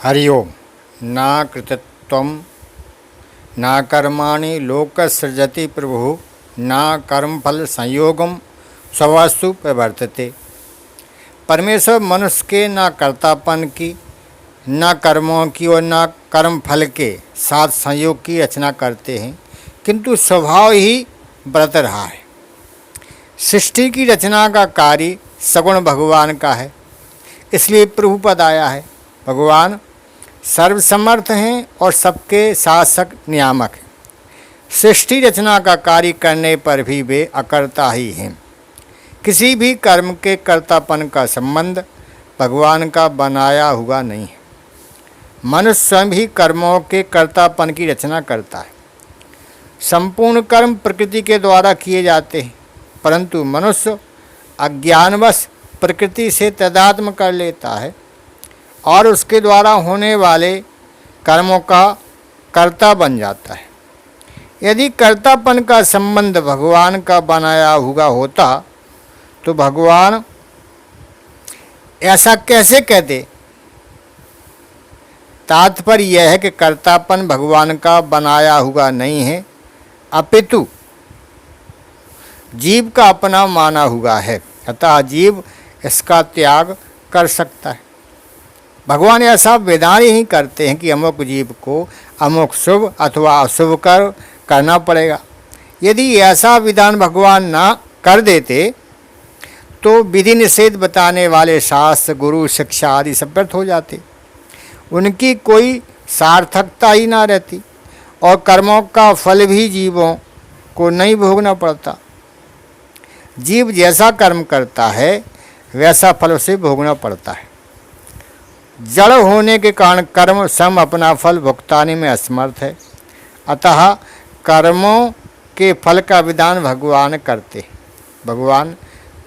हरि ओम। न कृतत्वं न कर्माणि लोकसृजति प्रभुः न कर्मफल संयोगम स्ववास्तु प्रवर्तते। परमेश्वर मनुष्य के न कर्तापन की, न कर्मों की और न कर्म फल के साथ संयोग की रचना करते हैं, किंतु स्वभाव ही बरत रहा है। सृष्टि की रचना का कार्य सगुण भगवान का है, इसलिए प्रभुपद आया है। भगवान सर्वसमर्थ हैं और सबके शासक नियामक हैं। सृष्टि रचना का कार्य करने पर भी वे अकर्ता ही हैं। किसी भी कर्म के कर्तापन का संबंध भगवान का बनाया हुआ नहीं है। मनुष्य स्वयं ही कर्मों के कर्तापन की रचना करता है। संपूर्ण कर्म प्रकृति के द्वारा किए जाते हैं, परंतु मनुष्य अज्ञानवश प्रकृति से तादात्म्य कर लेता है और उसके द्वारा होने वाले कर्मों का कर्ता बन जाता है। यदि कर्तापन का संबंध भगवान का बनाया हुआ होता तो भगवान ऐसा कैसे कहते? तात्पर्य यह है कि कर्तापन भगवान का बनाया हुआ नहीं है, अपितु जीव का अपना माना हुआ है। अतः जीव इसका त्याग कर सकता है। भगवान ऐसा विधान ही करते हैं कि अमुक जीव को अमुक शुभ अथवा अशुभ करना पड़ेगा। यदि ऐसा विधान भगवान ना कर देते तो विधि निषेध बताने वाले शास्त्र, गुरु, शिक्षा आदि सब व्यर्थ हो जाते। उनकी कोई सार्थकता ही ना रहती और कर्मों का फल भी जीवों को नहीं भोगना पड़ता। जीव जैसा कर्म करता है वैसा फल उसे भोगना पड़ता है। जड़ होने के कारण कर्म स्वयं अपना फल भुगताने में असमर्थ है। अतः कर्मों के फल का विधान भगवान करते हैं। भगवान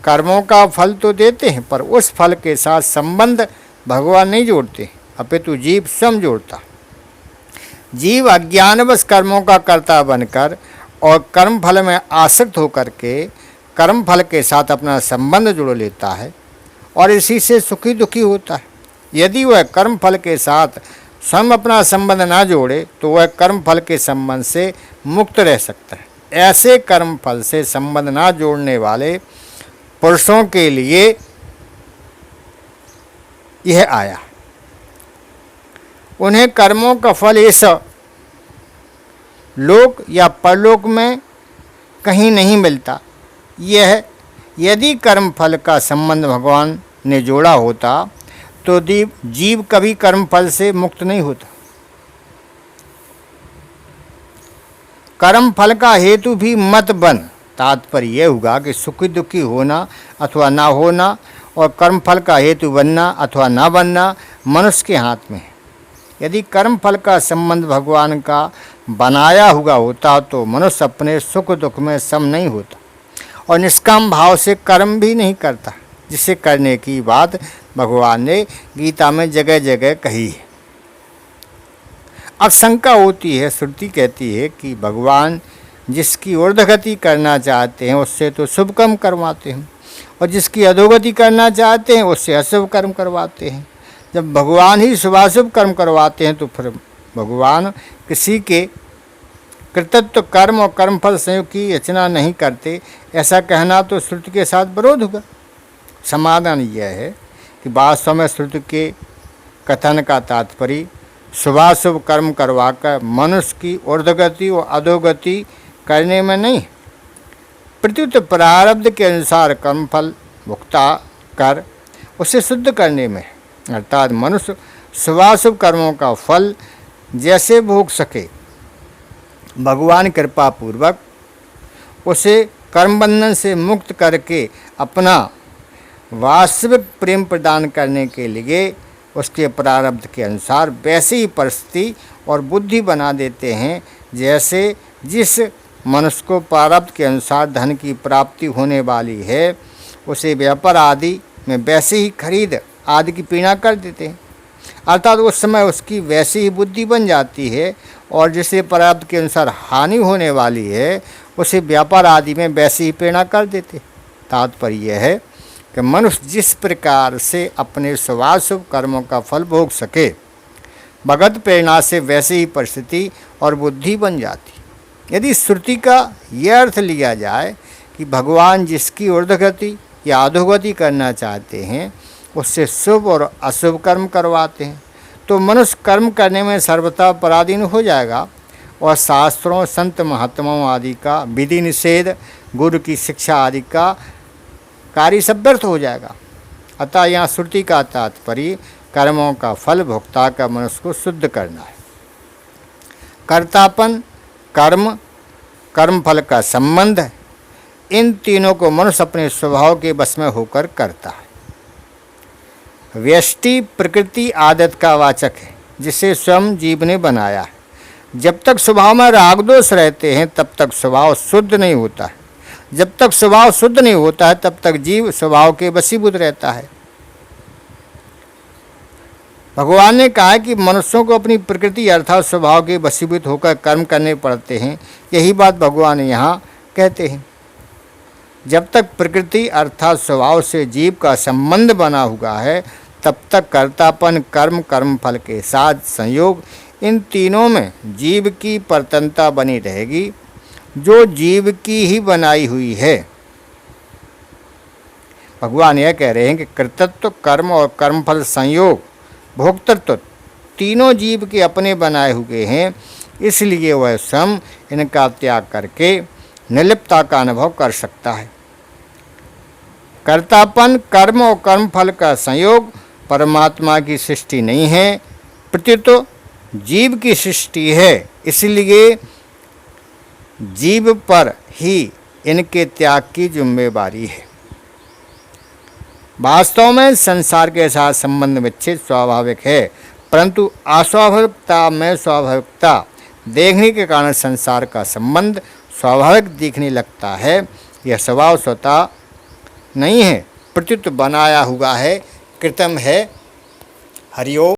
कर्मों का फल तो देते हैं, पर उस फल के साथ संबंध भगवान नहीं जोड़ते, अपितु जीव स्वयं जोड़ता। जीव अज्ञानवश कर्मों का कर्ता बनकर और कर्म फल में आसक्त होकर के कर्म फल के साथ अपना संबंध जोड़ लेता है और इसी से सुखी दुखी होता है। यदि वह कर्म फल के साथ स्वयं अपना संबंध ना जोड़े तो वह कर्म फल के संबंध से मुक्त रह सकता है। ऐसे कर्म फल से संबंध ना जोड़ने वाले पुरुषों के लिए यह आया। उन्हें कर्मों का फल इस लोक या परलोक में कहीं नहीं मिलता। यह यदि कर्म फल का संबंध भगवान ने जोड़ा होता तो जीव कभी कर्म फल से मुक्त नहीं होता। कर्म फल का हेतु भी मत बन। तात्पर्य यह होगा कि सुखी दुखी होना अथवा ना होना और कर्म फल का हेतु बनना अथवा ना बनना मनुष्य के हाथ में है। यदि कर्म फल का संबंध भगवान का बनाया हुआ होता तो मनुष्य अपने सुख दुख में सम नहीं होता और निष्काम भाव से कर्म भी नहीं करता, जिसे करने की बात भगवान ने गीता में जगह जगह कही है। अब शंका होती है, श्रुति कहती है कि भगवान जिसकी ऊर्ध्वगति करना चाहते हैं उससे तो शुभ कर्म करवाते हैं और जिसकी अधोगति करना चाहते हैं उससे अशुभ कर्म करवाते हैं। जब भगवान ही शुभाशुभ कर्म करवाते हैं तो फिर भगवान किसी के कृतत्व कर्म और कर्मफल संयोग की रचना नहीं करते, ऐसा कहना तो श्रुति के साथ विरोध होगा। समाधान यह है कि वास्तव में श्रुति के कथन का तात्पर्य शुभाशुभ कर्म करवाकर मनुष्य की ऊर्ध्वगति और अधोगति करने में नहीं, प्रत्युत प्रारब्ध के अनुसार कर्मफल भुगता कर उसे शुद्ध करने में। अर्थात मनुष्य शुभाशुभ कर्मों का फल जैसे भोग सके, भगवान कृपा पूर्वक उसे कर्म बंधन से मुक्त करके अपना वास्तविक प्रेम प्रदान करने के लिए उसके प्रारब्ध के अनुसार वैसी ही परिस्थिति और बुद्धि बना देते हैं जैसे जिस मनुष्य को प्रारब्ध के अनुसार धन की प्राप्ति होने वाली है उसे व्यापार आदि में वैसे ही खरीद आदि की पीड़ा कर देते हैं। अर्थात उस समय उसकी वैसी ही बुद्धि बन जाती है और जिसे प्रारब्ध के अनुसार हानि होने वाली है उसे व्यापार आदि में वैसी ही प्रेरणा कर देते। तात्पर्य यह है कि मनुष्य जिस प्रकार से अपने शुभाशुभ कर्मों का फल भोग सके भगत प्रेरणा से वैसे ही परिस्थिति और बुद्धि बन जाती। यदि श्रुति का यह अर्थ लिया जाए कि भगवान जिसकी ऊर्ध्वगति या अधोगति करना चाहते हैं उससे शुभ और अशुभ कर्म करवाते हैं, तो मनुष्य कर्म करने में सर्वथा पराधीन हो जाएगा और शास्त्रों, संत महात्माओं आदि का विधि निषेध, गुरु की शिक्षा आदि का कार्य सब व्यर्थ हो जाएगा। अतः यहाँ श्रुति का तात्पर्य कर्मों का फल भोक्ता का मनुष्य को शुद्ध करना है। कर्तापन, कर्म, कर्मफल का संबंध, इन तीनों को मनुष्य अपने स्वभाव के बस में होकर करता है। व्यष्टि प्रकृति आदत का वाचक है जिसे स्वयं जीव ने बनाया है। जब तक स्वभाव में राग दोष रहते हैं तब तक स्वभाव शुद्ध नहीं होता है। जब तक स्वभाव शुद्ध नहीं होता है तब तक जीव स्वभाव के वशीभूत रहता है। भगवान ने कहा कि मनुष्यों को अपनी प्रकृति अर्थात स्वभाव के वशीभूत होकर कर्म करने पड़ते हैं। यही बात भगवान यहाँ कहते हैं। जब तक प्रकृति अर्थात स्वभाव से जीव का संबंध बना हुआ है तब तक कर्तापन, कर्म, कर्मफल के साथ संयोग, इन तीनों में जीव की परतंत्रता बनी रहेगी जो जीव की ही बनाई हुई है। भगवान यह कह रहे हैं कि कर्तृत्व, कर्म और कर्मफल संयोग, भोक्तृत्व तीनों जीव के अपने बनाए हुए हैं, इसलिए वह स्वयं इनका त्याग करके निर्लिप्तता का अनुभव कर सकता है। कर्तापन, कर्म और कर्मफल का संयोग परमात्मा की सृष्टि नहीं है, प्रत्युत जीव की सृष्टि है, इसलिए जीव पर ही इनके त्याग की जिम्मेवारी है। वास्तव में संसार के साथ संबंध विच्छेद स्वाभाविक है, परंतु अस्वाभाविकता में स्वाभाविकता देखने के कारण संसार का संबंध स्वाभाविक दिखने लगता है। यह स्वभाव स्वतः नहीं है, प्रत्युत बनाया हुआ है, कृत्रिम है। हरि ओम।